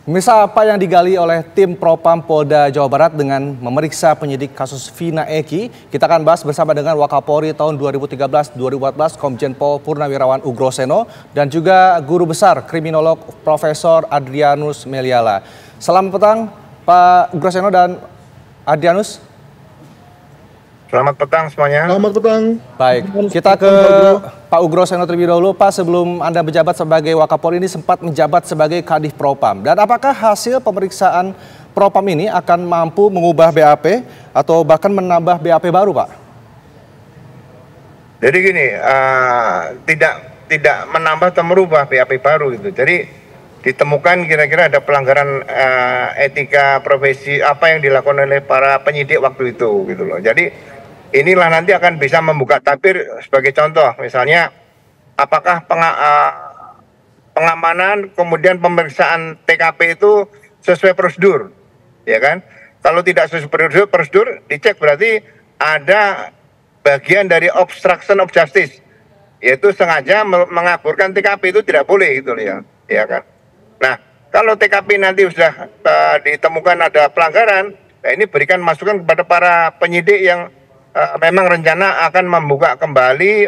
Pemirsa, apa yang digali oleh tim Propam Polda Jawa Barat dengan memeriksa penyidik kasus Vina Eki? Kita akan bahas bersama dengan Wakapolri tahun 2013-2014 Komjen Pol Purnawirawan Ugroseno dan juga Guru Besar Kriminolog Profesor Adrianus Meliala. Selamat petang Pak Ugroseno dan Adrianus. Selamat petang semuanya. Selamat petang. Baik, kita ke Pak Ugroseno terlebih dahulu. Pak, sebelum Anda menjabat sebagai Wakapolri ini sempat menjabat sebagai Kadif Propam. Dan apakah hasil pemeriksaan Propam ini akan mampu mengubah BAP atau bahkan menambah BAP baru, Pak? Jadi gini, tidak menambah atau merubah BAP baru gitu. Jadi ditemukan kira-kira ada pelanggaran etika profesi apa yang dilakukan oleh para penyidik waktu itu gitu loh. Jadi inilah nanti akan bisa membuka tabir sebagai contoh, misalnya apakah pengamanan kemudian pemeriksaan TKP itu sesuai prosedur, ya kan? Kalau tidak sesuai prosedur, dicek berarti ada bagian dari obstruction of justice, yaitu sengaja mengaburkan TKP itu tidak boleh gitu ya kan? Nah, kalau TKP nanti sudah ditemukan ada pelanggaran, nah ini berikan masukan kepada para penyidik yang memang rencana akan membuka kembali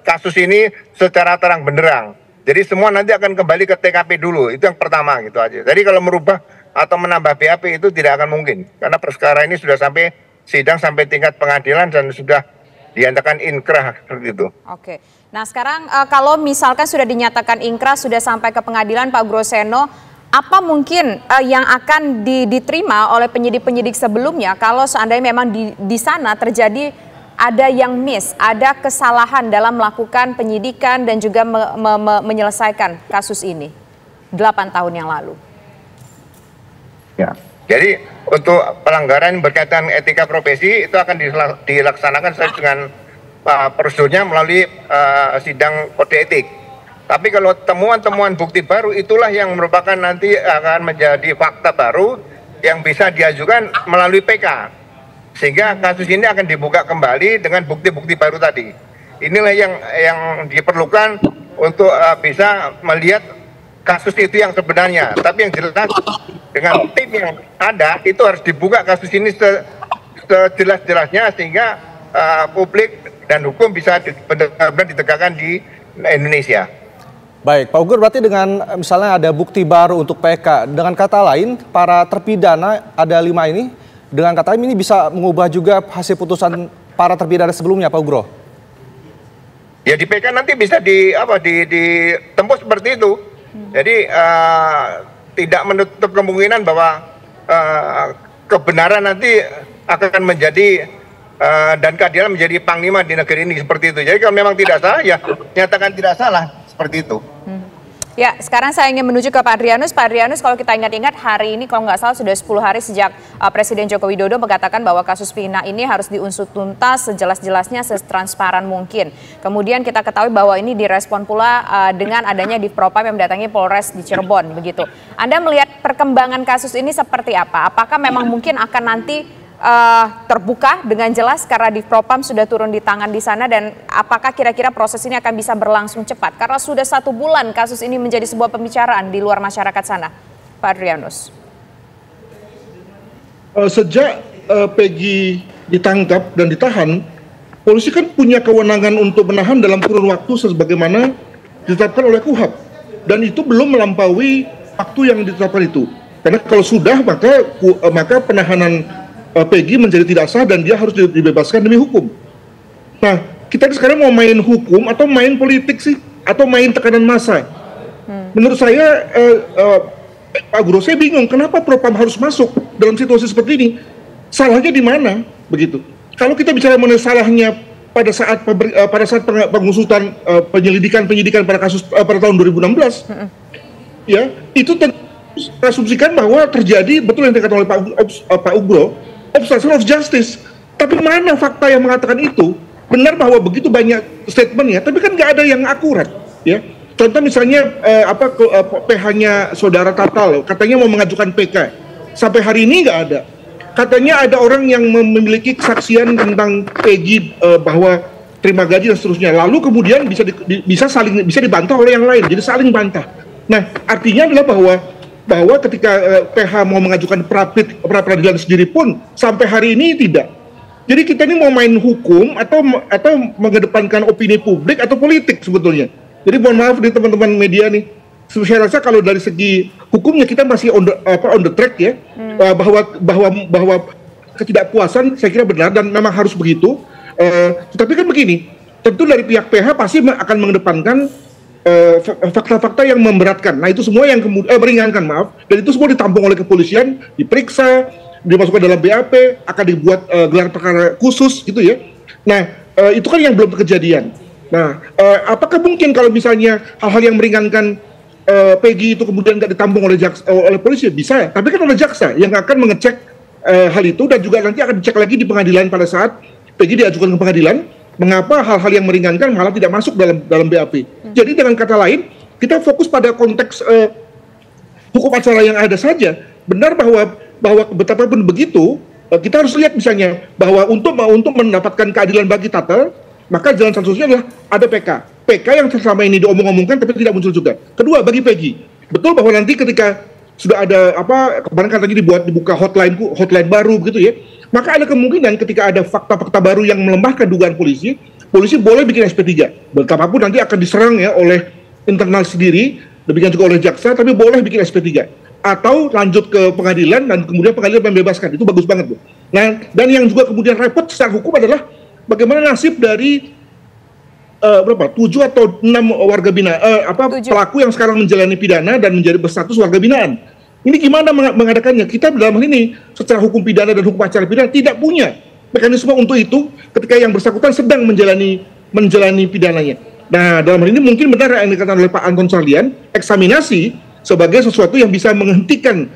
kasus ini secara terang benderang. Jadi semua nanti akan kembali ke TKP dulu, itu yang pertama gitu aja. Jadi kalau merubah atau menambah BAP itu tidak akan mungkin, karena perkara ini sudah sampai sidang sampai tingkat pengadilan dan sudah dinyatakan inkrah gitu. Oke, nah sekarang kalau misalkan sudah dinyatakan inkrah, sudah sampai ke pengadilan Pak Ugroseno, apa mungkin yang akan diterima oleh penyidik-penyidik sebelumnya kalau seandainya memang di sana terjadi ada yang miss, ada kesalahan dalam melakukan penyidikan dan juga menyelesaikan kasus ini 8 tahun yang lalu? Ya, jadi untuk pelanggaran berkaitan etika profesi itu akan dilaksanakan sesuai dengan prosedurnya melalui sidang kode etik. Tapi kalau temuan-temuan bukti baru itulah yang merupakan nanti akan menjadi fakta baru yang bisa diajukan melalui PK. Sehingga kasus ini akan dibuka kembali dengan bukti-bukti baru tadi. Inilah yang diperlukan untuk bisa melihat kasus itu yang sebenarnya. Tapi yang jelas dengan tim yang ada itu harus dibuka kasus ini sejelas-jelasnya sehingga publik dan hukum bisa benar-benar ditegakkan di Indonesia. Baik, Pak Ugur, berarti dengan misalnya ada bukti baru untuk PK, dengan kata lain para terpidana ada 5 ini, dengan kata lain ini bisa mengubah juga hasil putusan para terpidana sebelumnya, Pak Ugro? Ya di PK nanti bisa ditembus seperti itu. Jadi tidak menutup kemungkinan bahwa kebenaran nanti akan menjadi dan keadilan menjadi panglima di negeri ini seperti itu. Jadi kalau memang tidak salah ya nyatakan tidak salah. Seperti itu. Ya, sekarang saya ingin menuju ke Pak Adrianus. Pak Adrianus, kalau kita ingat-ingat hari ini kalau nggak salah sudah 10 hari sejak Presiden Joko Widodo mengatakan bahwa kasus Vina ini harus diusut tuntas sejelas-jelasnya, setransparan mungkin. Kemudian kita ketahui bahwa ini direspon pula dengan adanya Div Propam yang mendatangi Polres di Cirebon begitu. Anda melihat perkembangan kasus ini seperti apa? Apakah memang mungkin akan nanti terbuka dengan jelas karena Div Propam sudah turun di tangan di sana, dan apakah kira-kira proses ini akan bisa berlangsung cepat karena sudah 1 bulan kasus ini menjadi sebuah pembicaraan di luar masyarakat sana, Pak Adrianus? Sejak Peggy ditangkap dan ditahan, polisi kan punya kewenangan untuk menahan dalam kurun waktu sebagaimana ditetapkan oleh KUHAP, dan itu belum melampaui waktu yang ditetapkan itu. Karena kalau sudah maka penahanan Peggy menjadi tidak sah dan dia harus dibebaskan demi hukum. Nah, kita sekarang mau main hukum atau main politik sih? Atau main tekanan massa? Menurut saya, Pak Guru, saya bingung kenapa Propam harus masuk dalam situasi seperti ini. Salahnya di mana? Begitu. Kalau kita bicara mengenai salahnya pada saat pengusutan penyidikan pada kasus pada tahun 2016, ya itu asumsikan bahwa terjadi betul yang dikatakan oleh Pak Ugro, obstruction of justice. Tapi mana fakta yang mengatakan itu? Benar bahwa begitu banyak statementnya, tapi kan nggak ada yang akurat, ya. Contoh misalnya PH-nya saudara Tatal, katanya mau mengajukan PK, sampai hari ini nggak ada. Katanya ada orang yang memiliki kesaksian tentang Peggy bahwa terima gaji dan seterusnya. Lalu kemudian bisa dibantah oleh yang lain, jadi saling bantah. Nah, artinya adalah bahwa bahwa ketika PH mau mengajukan pra peradilan sendiri pun sampai hari ini tidak. Jadi kita ini mau main hukum atau mengedepankan opini publik atau politik sebetulnya. Jadi mohon maaf nih teman-teman media nih. Saya rasa kalau dari segi hukumnya kita masih on the track ya, bahwa ketidakpuasan saya kira benar dan memang harus begitu. Tetapi kan begini, tentu dari pihak PH pasti akan mengedepankan fakta-fakta yang memberatkan. Nah itu semua yang kemudian meringankan, maaf, dan itu semua ditampung oleh kepolisian, diperiksa, dimasukkan dalam BAP, akan dibuat gelar perkara khusus gitu ya. Nah itu kan yang belum kejadian. Nah apakah mungkin kalau misalnya hal-hal yang meringankan Peggy itu kemudian nggak ditampung oleh polisi? Bisa, tapi kan ada jaksa yang akan mengecek hal itu dan juga nanti akan dicek lagi di pengadilan pada saat Peggy diajukan ke pengadilan. Mengapa hal-hal yang meringankan malah tidak masuk dalam BAP? Jadi dengan kata lain, kita fokus pada konteks hukum acara yang ada saja. Benar bahwa betapapun begitu, kita harus lihat misalnya bahwa untuk mendapatkan keadilan bagi Tatel, maka jalan satu-satunya adalah ada PK. PK yang selama ini diomong-omongkan tapi tidak muncul juga. Kedua, bagi Peggy, betul bahwa nanti ketika sudah ada kemarin katanya dibuka hotline baru begitu ya. Maka ada kemungkinan ketika ada fakta-fakta baru yang melemahkan dugaan polisi boleh bikin SP3. Betapapun nanti akan diserang ya oleh internal sendiri, demikian juga oleh jaksa, tapi boleh bikin SP3. Atau lanjut ke pengadilan dan kemudian pengadilan membebaskan. Itu bagus banget, Bu. Nah, dan yang juga kemudian repot secara hukum adalah bagaimana nasib dari 7 atau 6 warga binaan, pelaku yang sekarang menjalani pidana dan menjadi berstatus warga binaan. Ini gimana mengadakannya? Kita dalam hal ini secara hukum pidana dan hukum acara pidana tidak punya mekanisme untuk itu ketika yang bersangkutan sedang menjalani pidananya. Nah, dalam hal ini mungkin benar yang dikatakan oleh Pak Anton Carlyan, eksaminasi sebagai sesuatu yang bisa menghentikan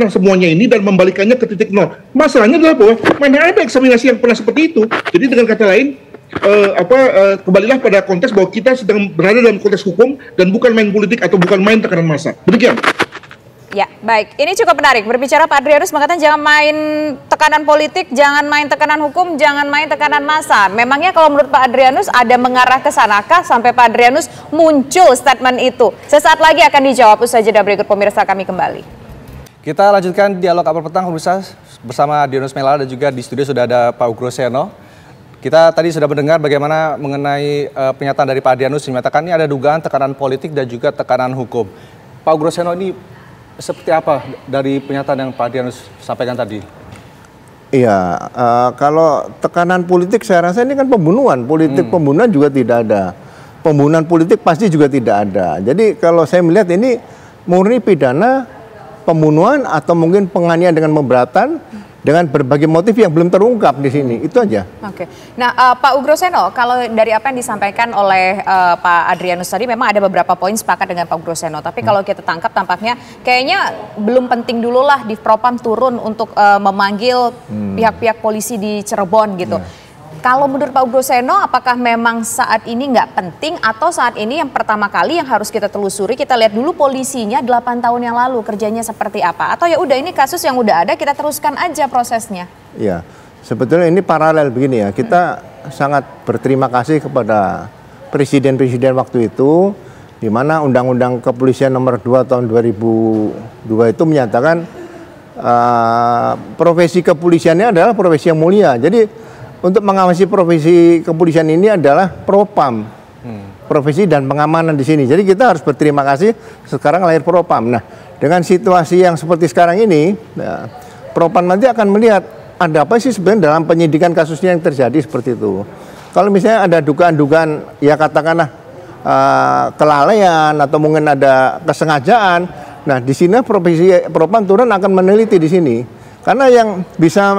semuanya ini dan membalikannya ke titik nol. Masalahnya adalah bahwa mana ada eksaminasi yang pernah seperti itu. Jadi dengan kata lain, kembalilah pada konteks bahwa kita sedang berada dalam konteks hukum dan bukan main politik atau bukan main tekanan massa. Demikian. Ya, baik. Ini cukup menarik. Berbicara Pak Adrianus mengatakan jangan main tekanan politik, jangan main tekanan hukum, jangan main tekanan massa. Memangnya kalau menurut Pak Adrianus ada mengarah ke sanakah sampai Pak Adrianus muncul statement itu? Sesaat lagi akan dijawab usai jeda berikut, pemirsa, kami kembali. Kita lanjutkan dialog apel petang pemirsa bersama Adrianus Melala dan juga di studio sudah ada Pak Ugroseno. Kita tadi sudah mendengar bagaimana mengenai pernyataan dari Pak Adrianus menyatakan ini ada dugaan tekanan politik dan juga tekanan hukum. Pak Ugroseno, ini seperti apa dari pernyataan yang Pak Adrianus sampaikan tadi? Iya, kalau tekanan politik saya rasa ini kan pembunuhan. Pembunuhan juga tidak ada. Pembunuhan politik pasti juga tidak ada. Jadi kalau saya melihat ini murni pidana, pembunuhan atau mungkin penganiayaan dengan memberatan dengan berbagai motif yang belum terungkap di sini. Itu aja. Oke. Nah, Pak Ugroseno, kalau dari apa yang disampaikan oleh Pak Adrianus tadi memang ada beberapa poin sepakat dengan Pak Ugroseno. Tapi kalau kita tangkap tampaknya kayaknya belum penting dulu lah di Propam turun untuk memanggil pihak-pihak polisi di Cirebon gitu. Kalau menurut Pak Ugroseno, apakah memang saat ini nggak penting atau saat ini yang pertama kali yang harus kita telusuri, kita lihat dulu polisinya 8 tahun yang lalu kerjanya seperti apa? Atau ya udah ini kasus yang udah ada, kita teruskan aja prosesnya? Ya, sebetulnya ini paralel begini ya. Kita sangat berterima kasih kepada presiden-presiden waktu itu, di mana Undang-Undang Kepolisian Nomor 2 tahun 2002 itu menyatakan profesi kepolisiannya adalah profesi yang mulia. Jadi untuk mengawasi profesi kepolisian ini adalah Propam, profesi dan pengamanan di sini. Jadi kita harus berterima kasih sekarang lahir Propam. Nah, dengan situasi yang seperti sekarang ini, ya, Propam nanti akan melihat ada apa sih sebenarnya dalam penyidikan kasusnya yang terjadi seperti itu. Kalau misalnya ada dugaan-dugaan, ya katakanlah kelalaian atau mungkin ada kesengajaan, nah di sini profesi Propam turun akan meneliti di sini. Karena yang bisa